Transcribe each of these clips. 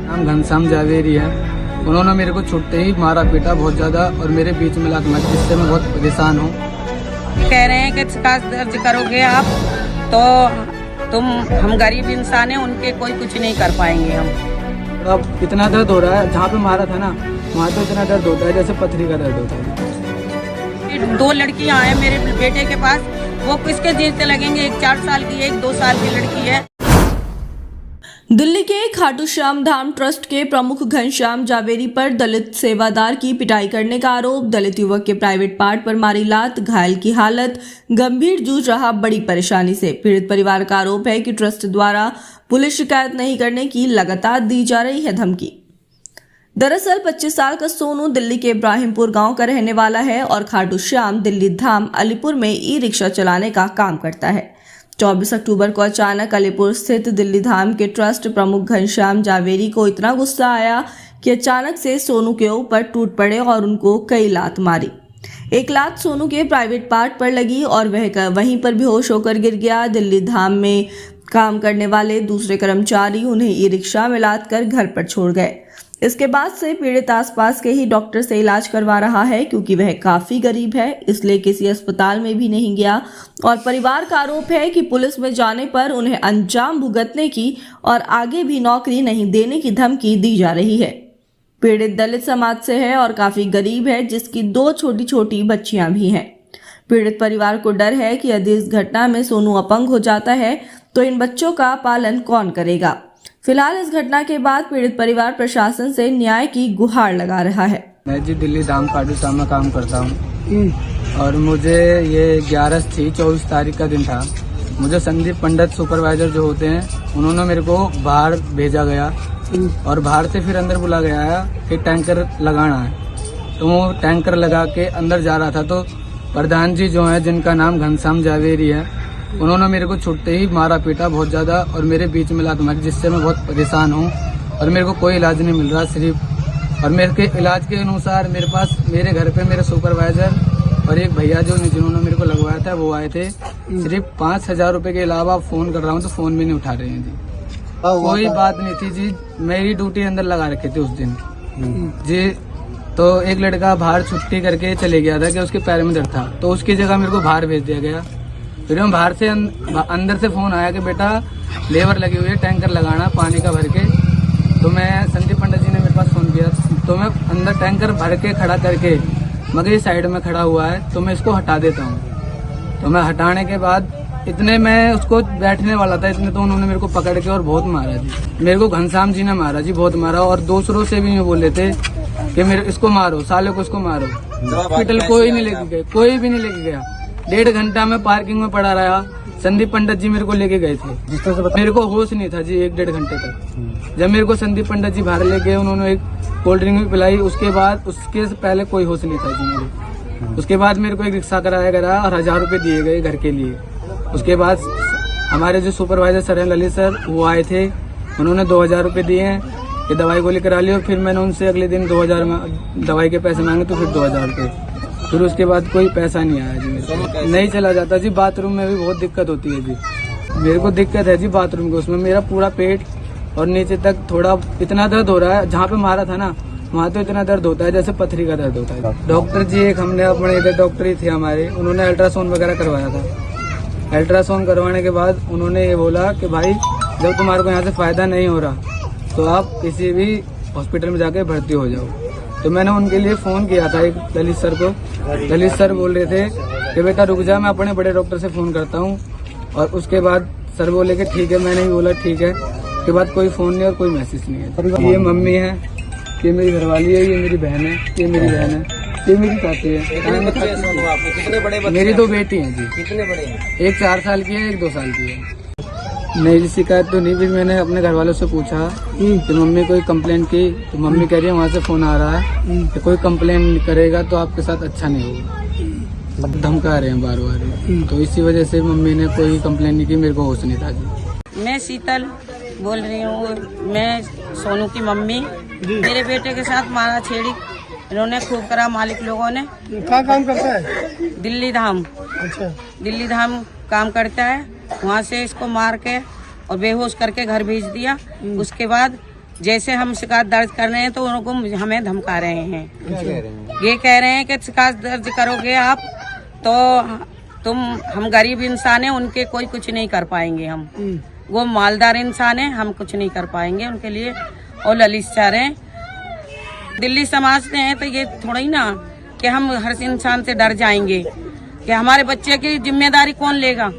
नाम घनश्याम जावेरी है। उन्होंने मेरे को छुट्टे ही मारा पीटा बहुत ज्यादा और मेरे बीच में लात मारी, जिससे मैं बहुत परेशान हूँ। कह रहे हैं कि शिकायत दर्ज करोगे आप तो हम गरीब इंसान हैं, उनके कोई कुछ नहीं कर पाएंगे हम। अब इतना दर्द हो रहा है, जहाँ पे मारा था ना वहाँ तो इतना दर्द होता है जैसे पथरी का दर्द होता है। 2 लड़कियां हैं मेरे बेटे के पास, वो किसके जीते लगेंगे। एक 4 साल की, एक 2 साल की लड़की है। दिल्ली के खाटू श्याम धाम ट्रस्ट के प्रमुख घनश्याम जावेरी पर दलित सेवादार की पिटाई करने का आरोप। दलित युवक के प्राइवेट पार्ट पर मारी लात, घायल की हालत गंभीर, जूझ रहा बड़ी परेशानी से। पीड़ित परिवार का आरोप है कि ट्रस्ट द्वारा पुलिस शिकायत नहीं करने की लगातार दी जा रही है धमकी। दरअसल 25 साल का सोनू दिल्ली के इब्राहिमपुर गांव का रहने वाला है और खाटू श्याम दिल्ली धाम अलीपुर में ई रिक्शा चलाने का काम करता है। 24 अक्टूबर को अचानक अलीपुर स्थित दिल्ली धाम के ट्रस्ट प्रमुख घनश्याम जावेरी को इतना गुस्सा आया कि अचानक से सोनू के ऊपर टूट पड़े और उनको कई लात मारी। एक लात सोनू के प्राइवेट पार्ट पर लगी और वह वहीं पर बेहोश होकर गिर गया। दिल्ली धाम में काम करने वाले दूसरे कर्मचारी उन्हें ई रिक्शा में लाद कर घर पर छोड़ गए। इसके बाद से पीड़ित आसपास के ही डॉक्टर से इलाज करवा रहा है, क्योंकि वह काफी गरीब है, इसलिए किसी अस्पताल में भी नहीं गया। और परिवार का आरोप है कि पुलिस में जाने पर उन्हें अंजाम भुगतने की और आगे भी नौकरी नहीं देने की धमकी दी जा रही है। पीड़ित दलित समाज से है और काफी गरीब है, जिसकी 2 छोटी छोटी बच्चियां भी हैं। पीड़ित परिवार को डर है कि यदि इस घटना में सोनू अपंग हो जाता है तो इन बच्चों का पालन कौन करेगा। फिलहाल इस घटना के बाद पीड़ित परिवार प्रशासन से न्याय की गुहार लगा रहा है। मैं जी दिल्ली धाम खाटू श्याम में काम करता हूँ और मुझे ये 11 थी, 24 तारीख का दिन था। मुझे संदीप पंडित सुपरवाइजर जो होते हैं उन्होंने मेरे को बाहर भेजा गया और बाहर से फिर अंदर बुला गया है कि टैंकर लगाना है। तो वो टैंकर लगा के अंदर जा रहा था तो प्रधान जी जो है, जिनका नाम घनश्याम जावेरी है, उन्होंने मेरे को छुट्टे ही मारा पीटा बहुत ज्यादा और मेरे बीच में लात मारी, जिससे मैं बहुत परेशान हूँ और मेरे को कोई इलाज नहीं मिल रहा सिर्फ। और मेरे के इलाज के अनुसार मेरे पास मेरे घर पे मेरे सुपरवाइजर और एक भैया जिन्होंने मेरे को लगवाया था वो आए थे। सिर्फ 5,000 रुपए के अलावा फोन कर रहा हूँ तो फोन भी नहीं उठा रहे हैं जी। कोई बात नहीं थी जी, मेरी ड्यूटी अंदर लगा रखी थी उस दिन जी। तो एक लड़का बाहर छुट्टी करके चले गया था कि उसके पैर में दर्द था, तो उसकी जगह मेरे को बाहर भेज दिया गया। फिर हम बाहर से अंदर से फोन आया कि बेटा लेबर लगी हुई है, टैंकर लगाना पानी का भर के। तो मैं संदीप पंडित जी ने मेरे पास फोन किया, तो मैं अंदर टैंकर भर के खड़ा करके मगर ये साइड में खड़ा हुआ है तो मैं इसको हटा देता हूँ। तो मैं हटाने के बाद इतने मैं उसको बैठने वाला था, इतने तो उन्होंने मेरे को पकड़ के और बहुत मारा जी। मेरे को घनश्याम जी ने मारा जी, बहुत मारा। और दूसरों से भी बोले थे कि मेरे इसको मारो, साले को इसको मारो। हॉस्पिटल कोई नहीं लेके गए, कोई भी नहीं लेके गया। 1.5 घंटा में पार्किंग में पड़ा रहा। संदीप पंडित जी मेरे को लेके गए थे, मेरे को होश नहीं था जी 1-1.5 घंटे तक। जब मेरे को संदीप पंडित जी बाहर ले गए, उन्होंने एक कोल्ड ड्रिंक भी पिलाई। उसके बाद उसके पहले कोई होश नहीं था जी मेरे। उसके बाद मेरे को एक रिक्शा कराया गया और 1000 रुपए दिए गए घर के लिए। उसके बाद हमारे जो सुपरवाइजर सर हैं ललित सर, वो आए थे, उन्होंने 2000 रुपए दिए हैं कि दवाई गोली करा ली। और फिर मैंने उनसे अगले दिन 2000 दवाई के पैसे मांगे तो फिर 2000 रुपए। फिर उसके बाद कोई पैसा नहीं आया जी मेरे। नहीं चला जाता जी, बाथरूम में भी बहुत दिक्कत होती है जी। मेरे को दिक्कत है जी बाथरूम के, उसमें मेरा पूरा पेट और नीचे तक थोड़ा इतना दर्द हो रहा है। जहाँ पे मारा था ना वहाँ तो इतना दर्द होता है जैसे पथरी का दर्द होता है। डॉक्टर जी एक हमने अपने इधर डॉक्टर ही थे हमारे, उन्होंने अल्ट्रासाउंड वगैरह करवाया था। अल्ट्रासाउंड करवाने के बाद उन्होंने ये बोला कि भाई जब तुम्हारे को यहाँ से फायदा नहीं हो रहा तो आप किसी भी हॉस्पिटल में जाके भर्ती हो जाओ। तो मैंने उनके लिए फोन किया था एक ललित सर को। ललित सर बोल रहे थे कि बेटा रुक जा, मैं अपने बड़े डॉक्टर से फोन करता हूँ। और उसके बाद सर बोले कि ठीक है, मैंने भी बोला ठीक है। उसके बाद कोई फोन नहीं और कोई मैसेज नहीं है। ये मम्मी है, ये मेरी घरवाली है, ये मेरी बहन है, ये मेरी बहन है, ये मेरी चाची है। मेरी 2 बेटी हैं जी। कितने बड़े हैं? एक 4 साल की है, एक 2 साल की है। नहीं जी शिकायत तो नहीं। फिर मैंने अपने घर वालों से पूछा कि मम्मी कोई कंप्लेंट की, तो मम्मी कह रही है वहाँ से फोन आ रहा है कि कोई कंप्लेंट करेगा तो आपके साथ अच्छा नहीं होगा, धमका रहे हैं बार बार। तो इसी वजह से मम्मी ने कोई कंप्लेंट नहीं की, मेरे को होश नहीं था जी। मैं शीतल बोल रही हूँ, मैं सोनू की मम्मी। मेरे बेटे के साथ मारा छेड़ी इन्होंने खूब करा मालिक लोगों ने। कहाँ काम करता है? दिल्ली धाम। अच्छा, दिल्ली धाम काम करता है। वहाँ से इसको मार के और बेहोश करके घर भेज दिया। उसके बाद जैसे हम शिकायत दर्ज कर रहे हैं तो उनको हमें धमका रहे हैं। क्या कह रहे हैं? ये कह रहे हैं कि शिकायत दर्ज करोगे आप तो हम गरीब इंसान हैं, उनके कोई कुछ नहीं कर पाएंगे हम। वो मालदार इंसान है, हम कुछ नहीं कर पाएंगे उनके लिए। और ललित सर हैं, दिल्ली समाज से हैं, तो ये थोड़ा ही ना कि हम हर इंसान से डर जाएंगे कि हमारे बच्चे की जिम्मेदारी कौन लेगा।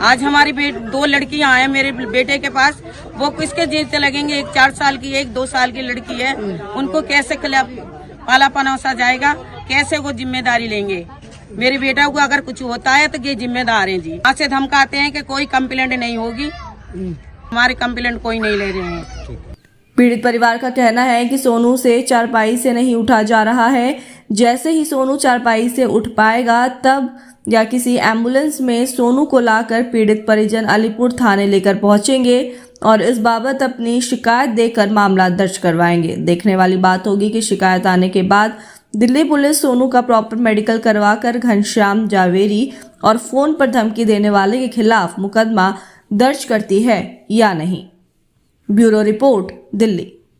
आज हमारी 2 लड़कियां हैं मेरे बेटे के पास, वो किसके जीते लगेंगे? एक 4 साल की, एक 2 साल की लड़की है, उनको कैसे पाला पनौसा जाएगा? कैसे वो जिम्मेदारी लेंगे? मेरे बेटा को अगर कुछ होता है तो ये जिम्मेदार हैं जी। आज से धमकाते हैं कि कोई कंप्लेंट नहीं होगी, हमारी कंप्लेंट कोई नहीं ले रहे हैं। पीड़ित परिवार का कहना है कि सोनू से चारपाई से नहीं उठा जा रहा है। जैसे ही सोनू चारपाई से उठ पाएगा तब या किसी एम्बुलेंस में सोनू को लाकर पीड़ित परिजन अलीपुर थाने लेकर पहुंचेंगे और इस बाबत अपनी शिकायत देकर मामला दर्ज करवाएंगे। देखने वाली बात होगी कि शिकायत आने के बाद दिल्ली पुलिस सोनू का प्रॉपर मेडिकल करवाकर घनश्याम जावेरी और फोन पर धमकी देने वाले के खिलाफ मुकदमा दर्ज करती है या नहीं। Bureau report, Delhi.